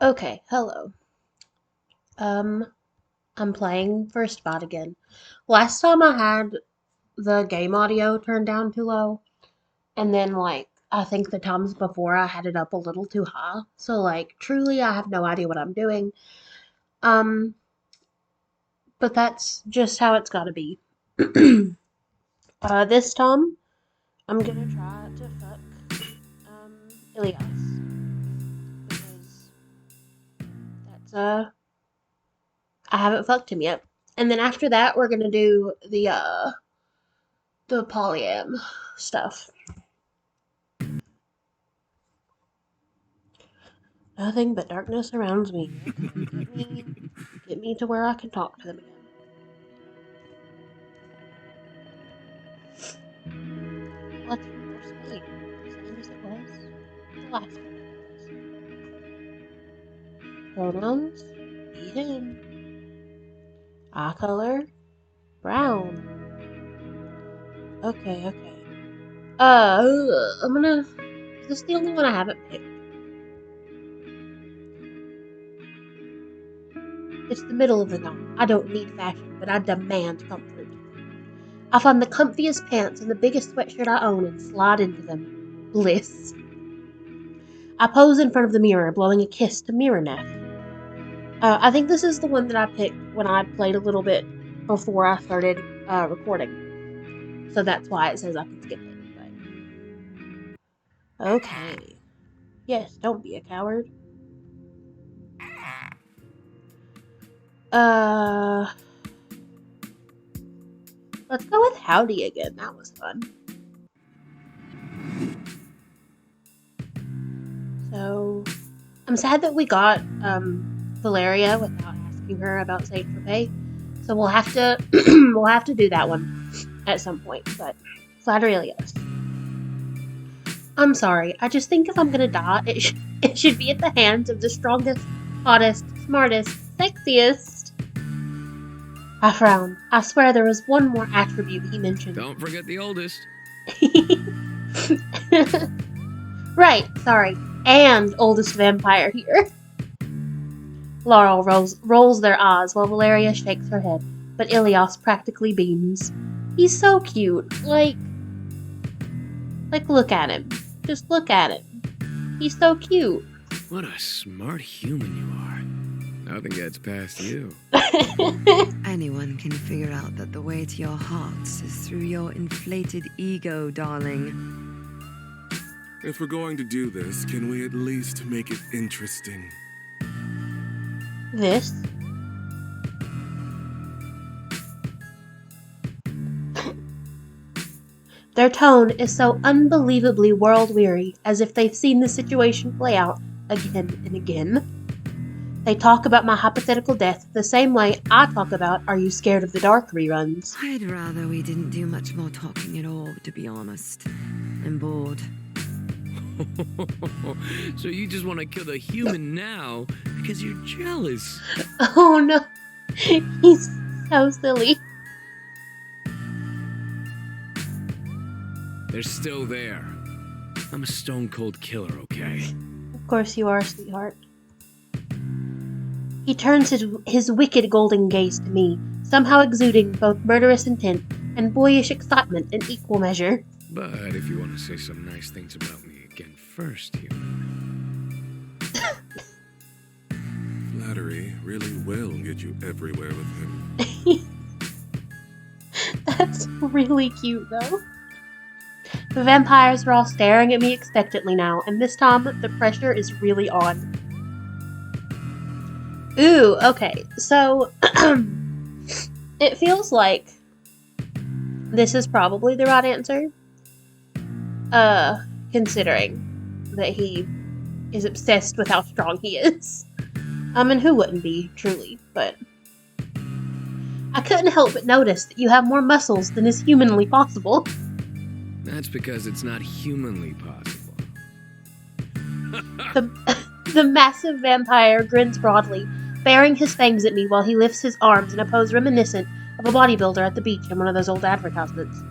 Okay, hello. Um, I'm playing First Spot again. Last time I had the game audio turned down too low, and then I think the times before I had it up a little too high. So truly I have no idea what I'm doing. Um, but that's just how it's gotta be. This time I'm gonna try to fuck Ilyas because that's I haven't fucked him yet. And then after that we're gonna do the polyam stuff. Nothing but darkness surrounds me. Okay, get me to where I can talk to them again. Let's force same as it was the last time. Pronouns: he, him. Eye color: brown. Okay. I'm gonna. Is this the only one I haven't picked? It's the middle of the night. I don't need fashion, but I demand comfort. I find the comfiest pants and the biggest sweatshirt I own and slide into them. Bliss. I pose in front of the mirror, blowing a kiss to Mirror Neff. I think this is the one that I picked when I played a little bit before I started recording. So that's why it says I can skip it. But okay. Yes, don't be a coward. Uh, let's go with Howdy again. That was fun. So, I'm sad that we got Valeria without asking her about Saint Tropez. So we'll have to we'll have to do that one at some point. But Flatterilios. I'm sorry. I just think if I'm gonna die, it should be at the hands of the strongest, hottest, smartest, sexiest. I frowned. I swear there was one more attribute he mentioned. Don't forget the oldest. Right, sorry. And oldest vampire here. Laurel rolls their eyes while Valeria shakes her head, but Ilyas practically beams. He's so cute. Look at him. Just look at him. He's so cute. What a smart human you are. Nothing gets past you. Anyone can figure out that the way to your hearts is through your inflated ego, darling. If we're going to do this, can we at least make it interesting? This? Their tone is so unbelievably world-weary, as if they've seen the situation play out again and again. They talk about my hypothetical death the same way I talk about Are You Scared of the Dark reruns. I'd rather we didn't do much more talking at all, to be honest. I'm bored. So you just want to kill the human now because you're jealous. Oh no, he's so silly. They're still there. I'm a stone-cold killer, okay? Of course you are, sweetheart. He turns his wicked golden gaze to me, somehow exuding both murderous intent and boyish excitement in equal measure. But if you want to say some nice things about me again first, human. Flattery really will get you everywhere with him. That's really cute, though. The vampires are all staring at me expectantly now, and this time the pressure is really on. Ooh, okay, so it feels like this is probably the right answer. Considering that he is obsessed with how strong he is. And who wouldn't be, truly, but I couldn't help but notice that you have more muscles than is humanly possible. That's because it's not humanly possible. The massive vampire grins broadly, baring his fangs at me while he lifts his arms in a pose reminiscent of a bodybuilder at the beach in one of those old advertisements.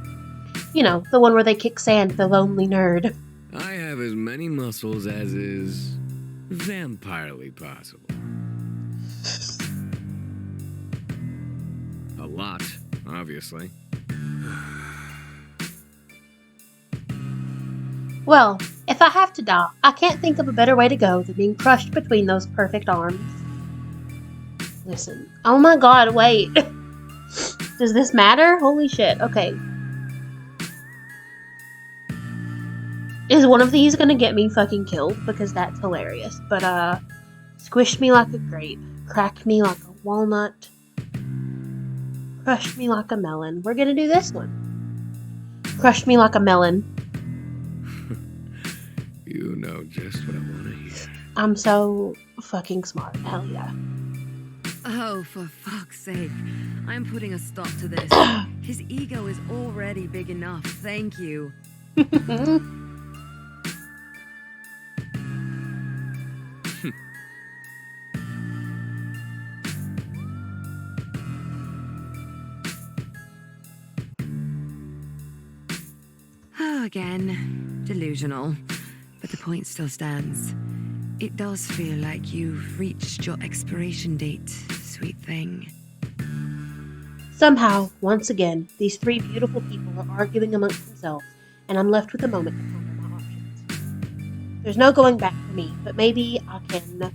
You know, the one where they kick sand at the lonely nerd. I have as many muscles as is vampirely possible. A lot, obviously. Well, if I have to die, I can't think of a better way to go than being crushed between those perfect arms. Listen. Oh my god, wait. Does this matter? Holy shit. Okay. Is one of these gonna get me fucking killed? Because that's hilarious. But, squish me like a grape. Crack me like a walnut. Crush me like a melon. We're gonna do this one. Crush me like a melon. You know just what I want to hear. I'm so fucking smart. Hell yeah. Oh, for fuck's sake. I'm putting a stop to this. His ego is already big enough. Thank you. Again, delusional. But the point still stands. It does feel like you've reached your expiration date, sweet thing. Somehow, once again, these three beautiful people are arguing amongst themselves, and I'm left with a moment to ponder my options. There's no going back for me, but maybe I can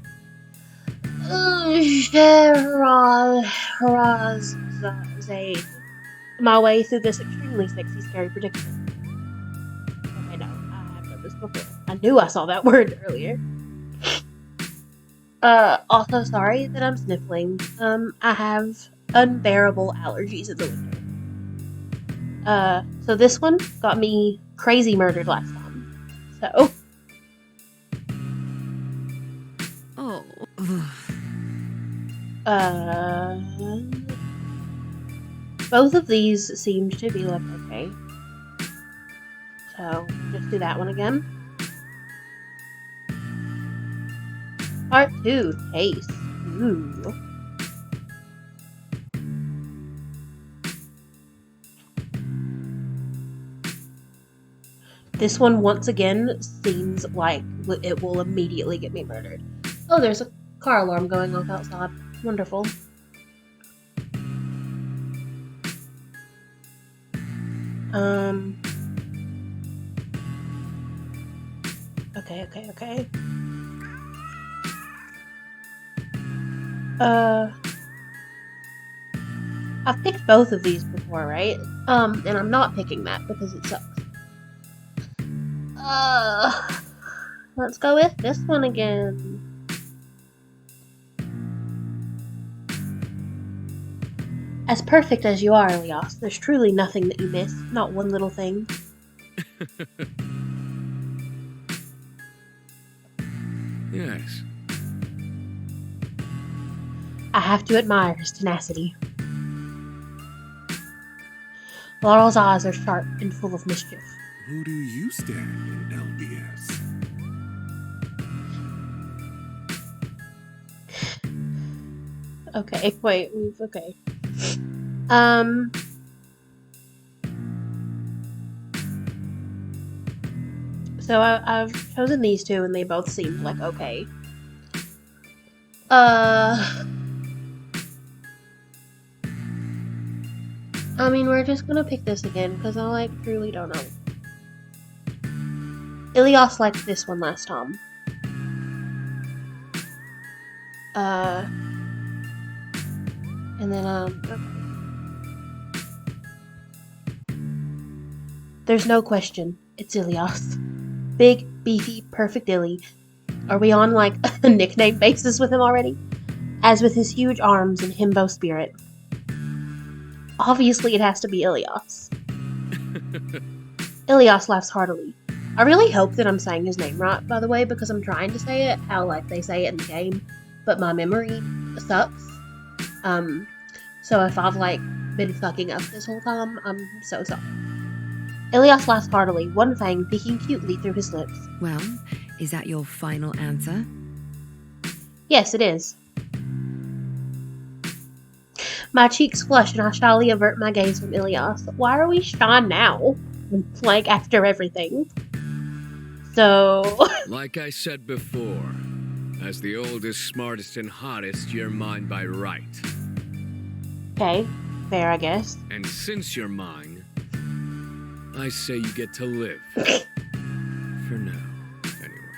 Sherazade my way through this extremely sexy, scary predicament. Okay, no, I have done this before. I knew I saw that word earlier. Also sorry that I'm sniffling. I have unbearable allergies in the winter. So this one got me crazy murdered last time. So. Oh. Both of these seemed to be like, okay. So, just do that one again. Part 2, Taste. Ooh. This one, once again, seems like it will immediately get me murdered. Oh, there's a car alarm going off outside. Wonderful. Okay. I've picked both of these before, right? And I'm not picking that because it sucks. Let's go with this one again. As perfect as you are, Ilyas, there's truly nothing that you miss, not one little thing. Yes. I have to admire his tenacity. Laurel's eyes are sharp and full of mischief. Who do you stand in LBS? Okay, wait, okay. So I've chosen these two and they both seemed like okay. I mean, we're just gonna pick this again because I truly don't know. Ilyas liked this one last time. And then, okay. There's no question. It's Ilyas. Big, beefy, perfect Illy. Are we on, a nickname basis with him already? As with his huge arms and himbo spirit. Obviously, it has to be Ilyas. Ilyas laughs heartily. I really hope that I'm saying his name right, by the way, because I'm trying to say it how, they say it in the game, but my memory sucks. So if I've, been fucking up this whole time, I'm so sorry. Ilyas laughs heartily, one fang peeking cutely through his lips. Well, is that your final answer? Yes, it is. My cheeks flush and I shyly avert my gaze from Ilyas. Why are we shy now? After everything. So... Like I said before, As the oldest, smartest, and hottest, you're mine by right. Okay, fair, I guess. And since you're mine, I say you get to live. For now, anyway.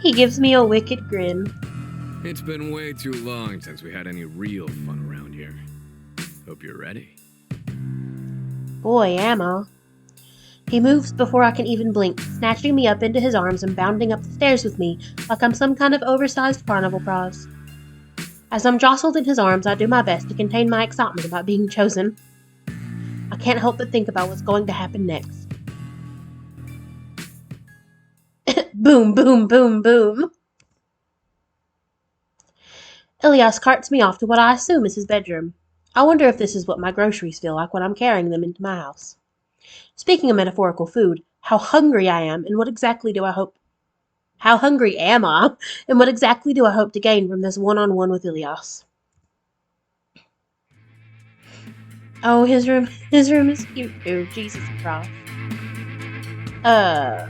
He gives me a wicked grin. It's been way too long since we had any real fun around here. Hope you're ready. Boy, am I. He moves before I can even blink, snatching me up into his arms and bounding up the stairs with me like I'm some kind of oversized carnival prize. As I'm jostled in his arms, I do my best to contain my excitement about being chosen. I can't help but think about what's going to happen next. Boom, boom, boom, boom. Ilyas carts me off to what I assume is his bedroom. I wonder if this is what my groceries feel like when I'm carrying them into my house. Speaking of metaphorical food, how hungry I am and what exactly do I hope... How hungry am I, and what exactly do I hope to gain from this one-on-one with Ilyas? Oh, his room is cute too, Jesus Christ. Well,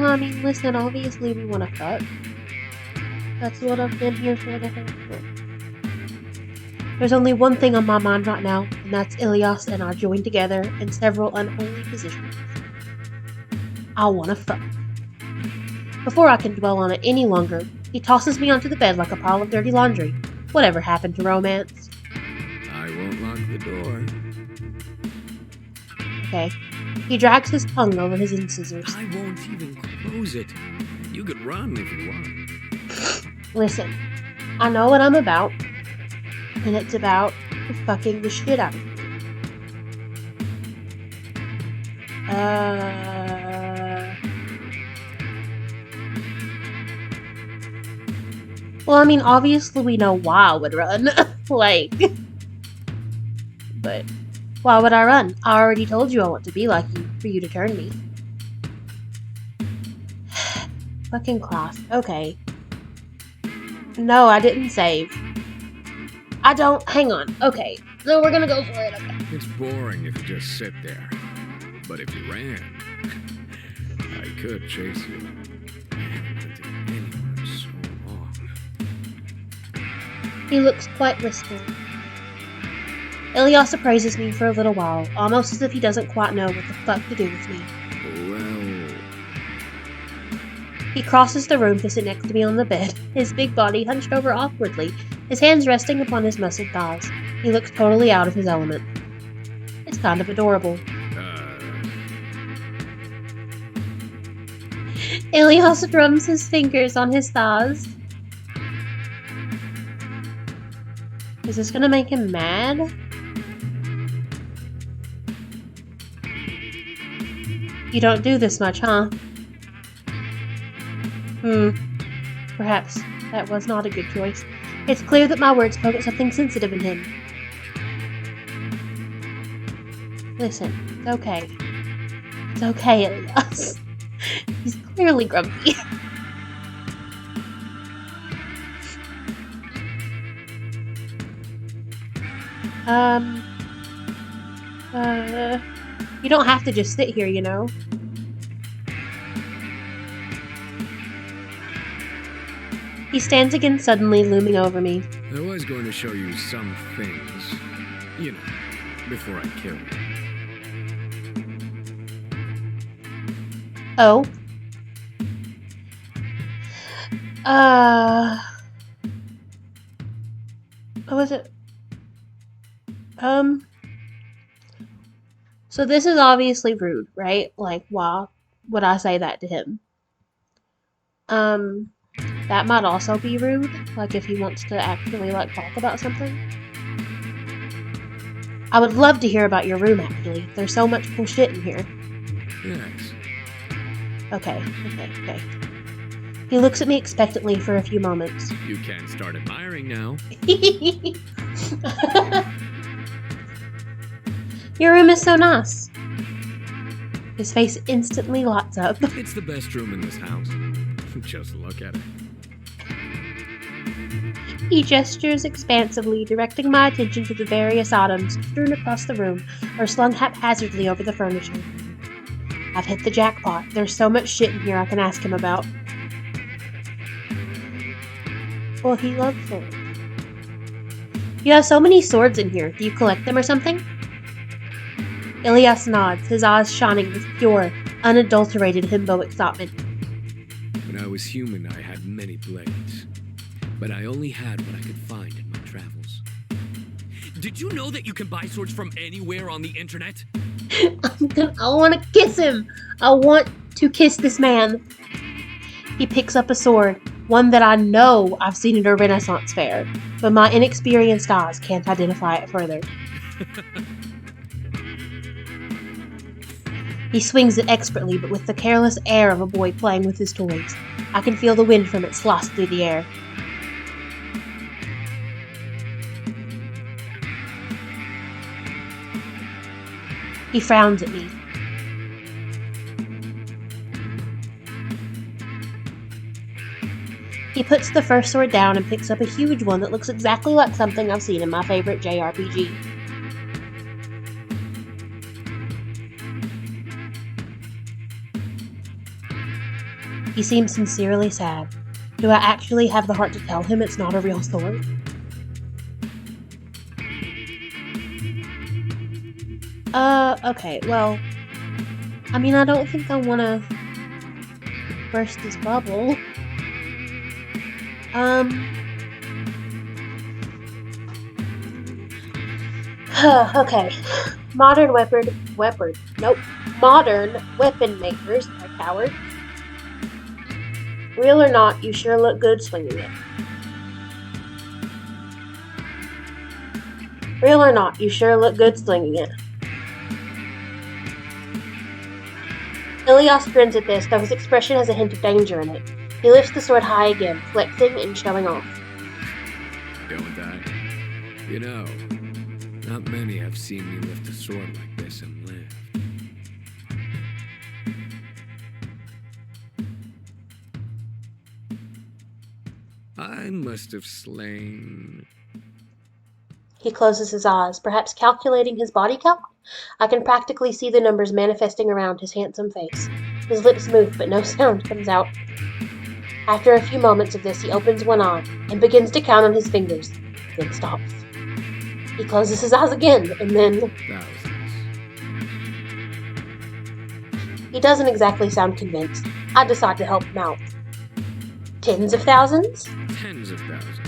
I mean, listen, obviously we want to fuck. That's what I've been here for the whole time. There's only one thing on my mind right now, and that's Ilyas and I joined together in several unholy positions. I want to fuck. Before I can dwell on it any longer, he tosses me onto the bed like a pile of dirty laundry. Whatever happened to romance? I won't lock the door. Okay. He drags his tongue over his incisors. I won't even close it. You could run if you want. Listen, I know what I'm about, and it's about fucking the shit out of you. Well, I mean, obviously we know why I would run. Like, but why would I run? I already told you I want to be like you for you to turn me. Fucking class. Okay. No, I didn't save. I don't. Hang on. Okay. No, we're gonna go for it. Okay. It's boring if you just sit there. But if you ran, I could chase you. I haven't hunted anyone in so long. He looks quite wistful. Ilyas appraises me for a little while, almost as if he doesn't quite know what the fuck to do with me. Well, He crosses the room to sit next to me on the bed, his big body hunched over awkwardly, his hands resting upon his muscled thighs. He looks totally out of his element. It's kind of adorable. Ilyas drums his fingers on his thighs. Is this gonna make him mad? You don't do this much, huh? Perhaps that was not a good choice. It's clear that my words poke at something sensitive in him. Listen, it's okay. It's okay, Ilyas. He's clearly grumpy. You don't have to just sit here, you know. He stands again suddenly, looming over me. I was going to show you some things. You know, before I kill you. Oh. What was it? So this is obviously rude, right? Like, why would I say that to him? That might also be rude, like if he wants to actually, like, talk about something. I would love to hear about your room, actually. There's so much cool shit in here. Yes. Okay. He looks at me expectantly for a few moments. You can start admiring now. Your room is so nice. His face instantly lights up. It's the best room in this house. Just look at it. He gestures expansively, directing my attention to the various items strewn across the room or slung haphazardly over the furniture. I've hit the jackpot. There's so much shit in here I can ask him about. Well, he loves swords. You have so many swords in here. Do you collect them or something? Ilyas nods, his eyes shining with pure, unadulterated himbo excitement. When I was human, I had many blades. But I only had what I could find in my travels. Did you know that you can buy swords from anywhere on the internet? I want to kiss him. I want to kiss this man. He picks up a sword, one that I know I've seen at a Renaissance fair, but my inexperienced eyes can't identify it further. He swings it expertly, but with the careless air of a boy playing with his toys. I can feel the wind from it slice through the air. He frowns at me. He puts the first sword down and picks up a huge one that looks exactly like something I've seen in my favorite JRPG. He seems sincerely sad. Do I actually have the heart to tell him it's not a real sword? Okay, well, I mean, I don't think I want to burst his bubble. Okay. Modern weapon makers are cowards. Real or not, you sure look good swinging it. Real or not, you sure look good slinging it. Ilyas grins at this, though his expression has a hint of danger in it. He lifts the sword high again, flexing and showing off. Don't I? You know, not many have seen me lift a sword like this and live. I must have slain... He closes his eyes, perhaps calculating his body count. I can practically see the numbers manifesting around his handsome face. His lips move, but no sound comes out. After a few moments of this, he opens one eye and begins to count on his fingers, then stops. He closes his eyes again, and then... Thousands. He doesn't exactly sound convinced. I decide to help him out. Tens of thousands? Tens of thousands.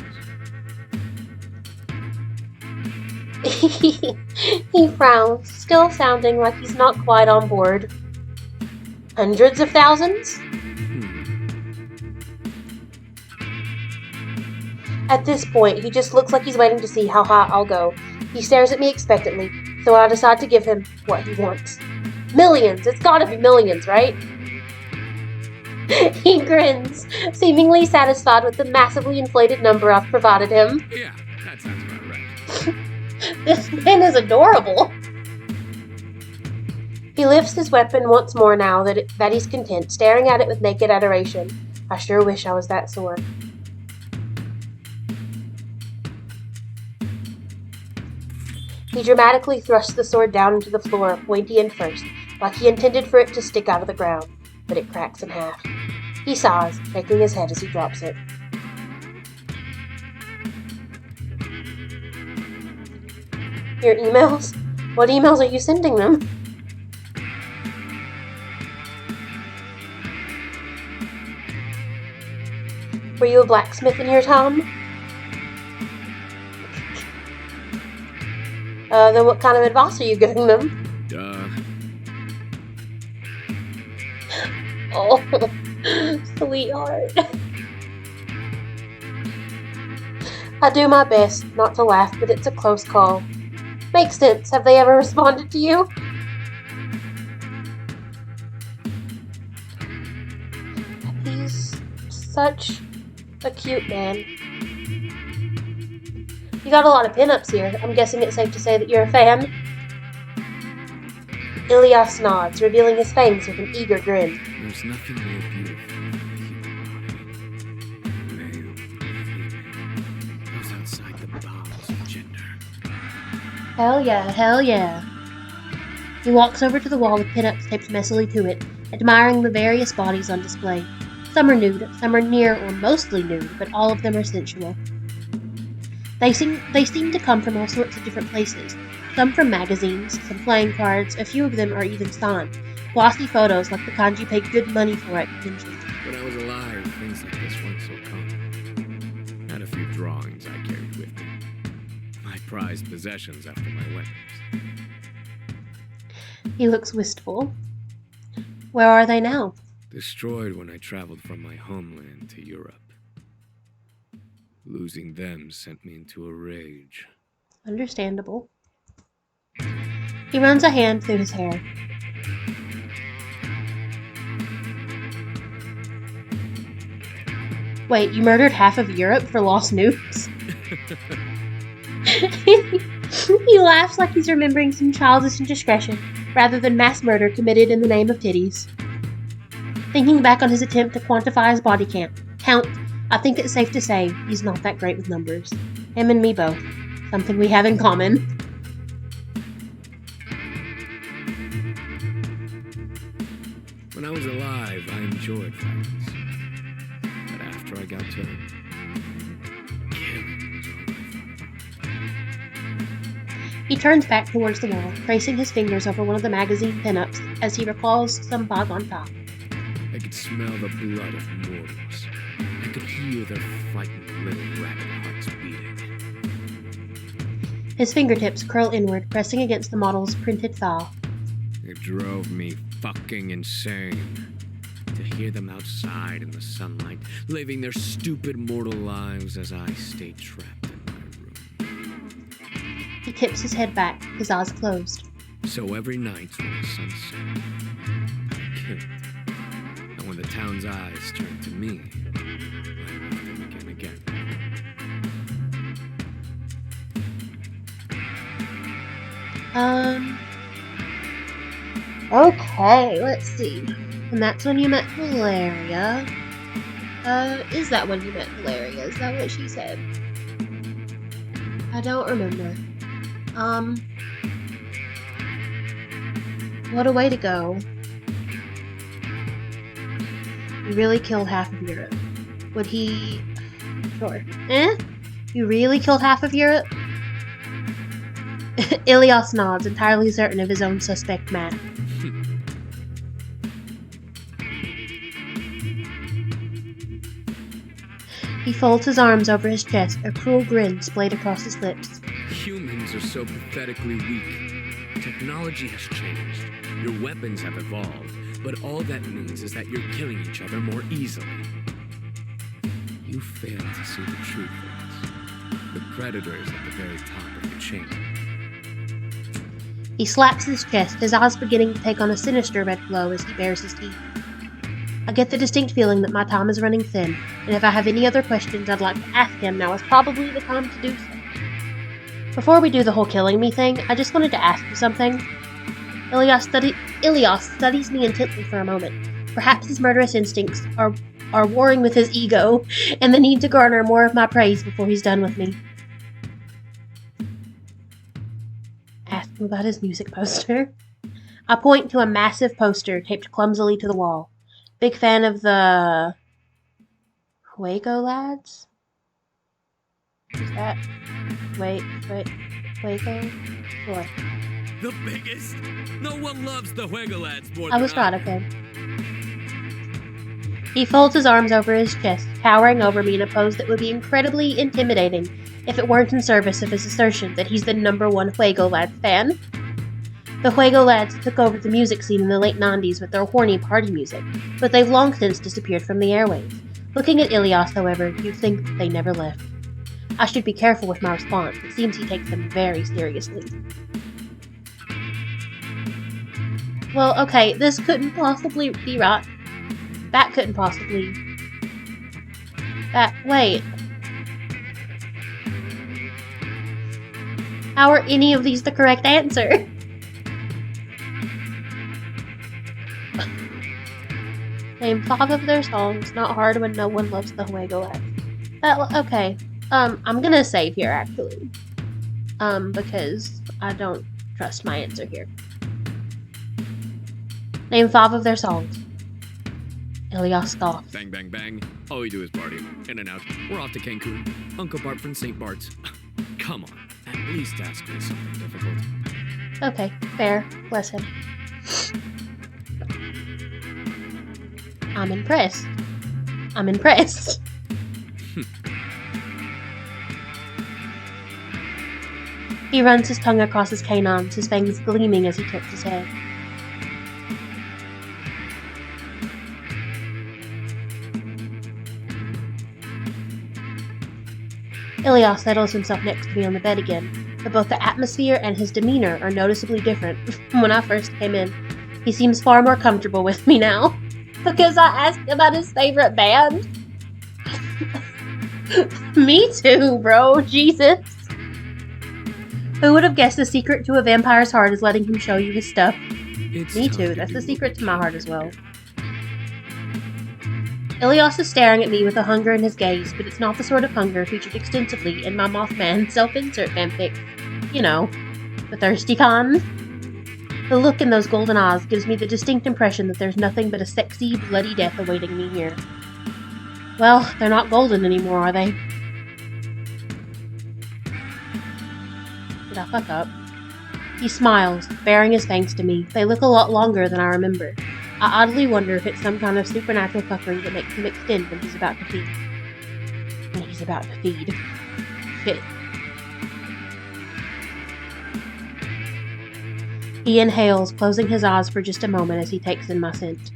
He frowns, still sounding like he's not quite on board. Hundreds of thousands? At this point, he just looks like he's waiting to see how high I'll go. He stares at me expectantly, so I decide to give him what he wants. Millions! It's gotta be millions, right? He grins, seemingly satisfied with the massively inflated number I've provided him. Yeah, that sounds about right. This man is adorable. He lifts his weapon once more now that he's content, staring at it with naked adoration. I sure wish I was that sore. He dramatically thrusts the sword down into the floor, pointy end first, like he intended for it to stick out of the ground, but it cracks in half. He sighs, shaking his head as he drops it. Your emails? What emails are you sending them? Were you a blacksmith in your time? Then what kind of advice are you giving them? Duh. Oh, sweetheart. I do my best not to laugh, but it's a close call. Makes sense. Have they ever responded to you? He's such a cute man. You got a lot of pinups here. I'm guessing it's safe to say that you're a fan. Ilyas nods, revealing his fangs with an eager grin. There's nothing more beautiful than the human body. Male, female, goes outside the bounds of gender. Hell yeah, hell yeah. He walks over to the wall with pinups taped messily to it, admiring the various bodies on display. Some are nude, some are near or mostly nude, but all of them are sensual. They seem to come from all sorts of different places. Some from magazines, some playing cards, a few of them are even signed. Glossy photos like the kind you pay good money for at conventions. When I was alive, things like this weren't so common. Had a few drawings I carried with me. My prized possessions after my weapons. He looks wistful. Where are they now? Destroyed when I traveled from my homeland to Europe. Losing them sent me into a rage. Understandable. He runs a hand through his hair. Wait, you murdered half of Europe for lost nukes? He laughs like he's remembering some childish indiscretion, rather than mass murder committed in the name of titties. Thinking back on his attempt to quantify his body count, I think it's safe to say he's not that great with numbers. Him and me both. Something we have in common. When I was alive, I enjoyed violence. But after I got turned, killing was all I thought about. He turns back towards the wall, tracing his fingers over one of the magazine pinups as he recalls some bygone time. I could smell the blood of mortals. I could hear their frightened little rabbit hearts beating. His fingertips curl inward, pressing against the model's printed thigh. It drove me fucking insane to hear them outside in the sunlight, living their stupid mortal lives as I stayed trapped in my room. He tips his head back, his eyes closed. So every night when the sun set, I killed. And when the town's eyes turned to me, I loved them again. Okay, let's see. And that's when you met Valeria. Is that when you met Valeria? Is that what she said? I don't remember. What a way to go. You really killed half of Europe. Would he... Sure. You really killed half of Europe? Ilyas nods, entirely certain of his own suspect math. He folds his arms over his chest, a cruel grin splayed across his lips. Humans are so pathetically weak. Technology has changed. Your weapons have evolved, but all that means is that you're killing each other more easily. You fail to see the truth of this. The predators at the very top of the chain. He slaps his chest, his eyes beginning to take on a sinister red glow as he bares his teeth. I get the distinct feeling that my time is running thin, and if I have any other questions I'd like to ask him, now is probably the time to do so. Before we do the whole killing me thing, I just wanted to ask you something. Ilyas studies me intently for a moment. Perhaps his murderous instincts are warring with his ego, and the need to garner more of my praise before he's done with me. Ask him about his music poster. I point to a massive poster taped clumsily to the wall. Big fan of the... Fuego Lads? Is that... Wait, Fuego? What? The biggest? No one loves the Fuego Lads more I than was right, okay. He folds his arms over his chest, towering over me in a pose that would be incredibly intimidating if it weren't in service of his assertion that he's the #1 Fuego Lads fan. The Fuego Lads took over the music scene in the late 90s with their horny party music, but they've long since disappeared from the airwaves. Looking at Ilyas, however, you'd think that they never left. I should be careful with my response. It seems he takes them very seriously. Well, okay, this couldn't possibly be right. That couldn't possibly... Wait. How are any of these the correct answer? Name 5 of their songs. Not hard when no one loves the Fuego Lads. Okay. I'm gonna save here, actually. Because I don't trust my answer here. Name 5 of their songs. Ilyas scoffed. Bang, bang, bang. All we do is party. In and out. We're off to Cancun. Uncle Bart from St. Bart's. Come on. At least ask me something difficult. Okay, fair. Bless him. I'm impressed. I'm impressed. He runs his tongue across his canines, his fangs gleaming as he tilts his head. Ilyas settles himself next to me on the bed again, but both the atmosphere and his demeanor are noticeably different from when I first came in. He seems far more comfortable with me now, because I asked about his favorite band. Me too, bro. Jesus. Who would have guessed the secret to a vampire's heart is letting him show you his stuff? Me too. That's the secret to my heart as well. Ilyas is staring at me with a hunger in his gaze, but it's not the sort of hunger featured extensively in my Mothman self-insert fanfic. You know, the thirsty kind. The look in those golden eyes gives me the distinct impression that there's nothing but a sexy, bloody death awaiting me here. Well, they're not golden anymore, are they? Did I fuck up? He smiles, baring his fangs to me. They look a lot longer than I remember. I oddly wonder if it's some kind of supernatural fuckery that makes him extend when he's about to feed. Shit. He inhales, closing his eyes for just a moment as he takes in my scent.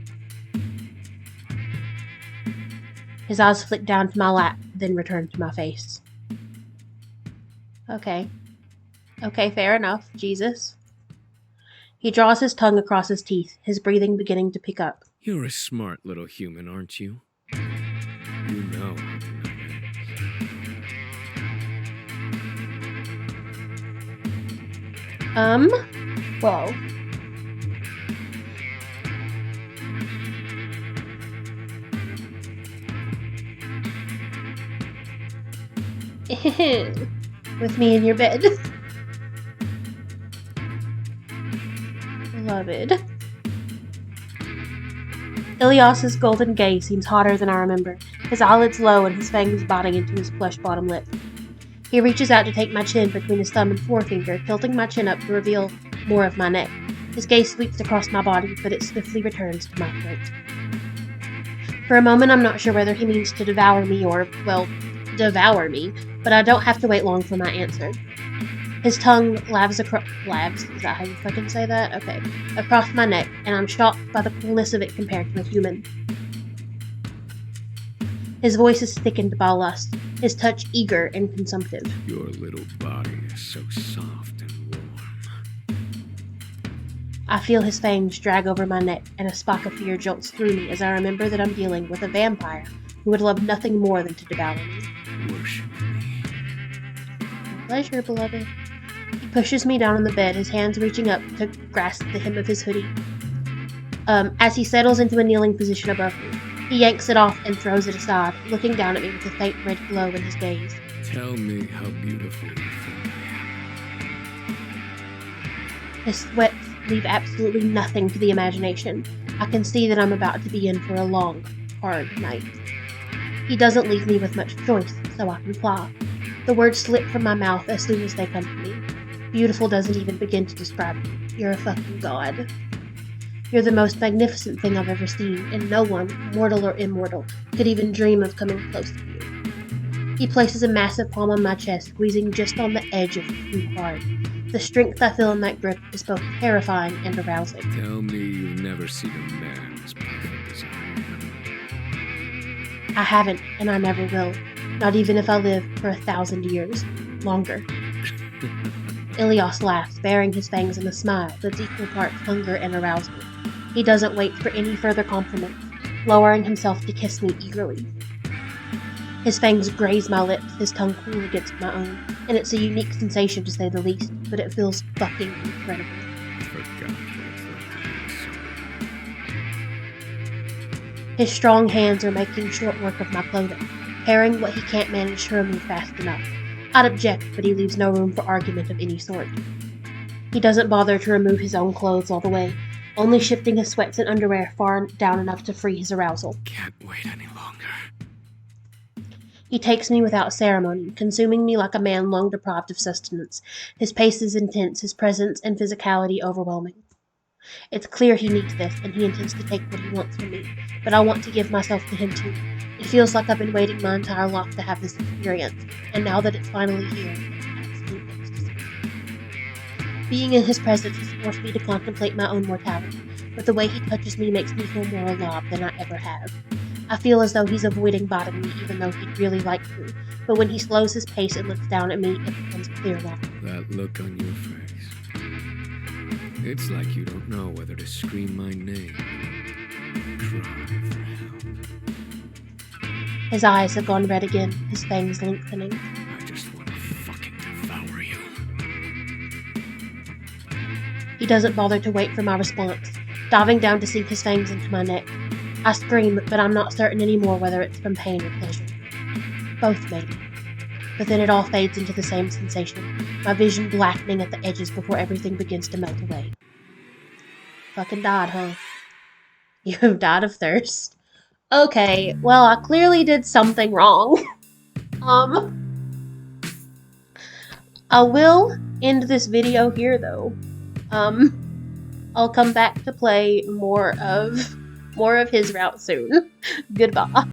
His eyes flick down to my lap, then return to my face. Okay, fair enough, Jesus. He draws his tongue across his teeth, his breathing beginning to pick up. You're a smart little human, aren't you? You know. Well. With me in your bed. Beloved. Ilyas's golden gaze seems hotter than I remember, his eyelids low and his fangs biting into his plush bottom lip. He reaches out to take my chin between his thumb and forefinger, tilting my chin up to reveal more of my neck. His gaze sweeps across my body, but it swiftly returns to my throat. For a moment, I'm not sure whether he means to devour me or, well, devour me, but I don't have to wait long for my answer. His tongue lavs, is that how you fucking say that? Okay. Across my neck, and I'm shocked by the coolness of it compared to a human. His voice is thickened by lust, his touch eager and consumptive. Your little body is so soft and warm. I feel his fangs drag over my neck, and a spark of fear jolts through me as I remember that I'm dealing with a vampire who would love nothing more than to devour me. Worship me. Pleasure, beloved. He pushes me down on the bed, his hands reaching up to grasp the hem of his hoodie. As he settles into a kneeling position above me, he yanks it off and throws it aside, looking down at me with a faint red glow in his gaze. Tell me how beautiful you think I am. His sweats leave absolutely nothing to the imagination. I can see that I'm about to be in for a long, hard night. He doesn't leave me with much choice, so I comply. The words slip from my mouth as soon as they come to me. Beautiful doesn't even begin to describe you. You're a fucking god. You're the most magnificent thing I've ever seen, and no one, mortal or immortal, could even dream of coming close to you. He places a massive palm on my chest, squeezing just on the edge of it too hard. The strength I feel in that grip is both terrifying and arousing. Tell me you've never seen a man as perfect as I am. I haven't, and I never will. Not even if I live for 1,000 years. Longer. Ilyas laughs, baring his fangs in a smile that's equal parts hunger and arousal. He doesn't wait for any further compliments, lowering himself to kiss me eagerly. His fangs graze my lips, his tongue cool against my own, and it's a unique sensation to say the least, but it feels fucking incredible. His strong hands are making short work of my clothing, tearing what he can't manage to remove fast enough. I'd object, but he leaves no room for argument of any sort. He doesn't bother to remove his own clothes all the way, only shifting his sweats and underwear far down enough to free his arousal. Can't wait any longer. He takes me without ceremony, consuming me like a man long deprived of sustenance. His pace is intense, his presence and physicality overwhelming. It's clear he needs this, and he intends to take what he wants from me, but I want to give myself to him too. It feels like I've been waiting my entire life to have this experience, and now that it's finally here, it's absolute ecstasy. Being in his presence has forced me to contemplate my own mortality, but the way he touches me makes me feel more alive than I ever have. I feel as though he's avoiding biting me, even though he'd really like to, but when he slows his pace and looks down at me, it becomes clear why. That look on your face. It's like you don't know whether to scream my name or cry for help. His eyes have gone red again, his fangs lengthening. I just want to fucking devour you. He doesn't bother to wait for my response, diving down to sink his fangs into my neck. I scream, but I'm not certain anymore whether it's from pain or pleasure. Both, maybe. But then it all fades into the same sensation, my vision blackening at the edges before everything begins to melt away. Fucking died, huh? You have died of thirst. Okay, well, I clearly did something wrong. I will end this video here, though. I'll come back to play more of his route soon. Goodbye.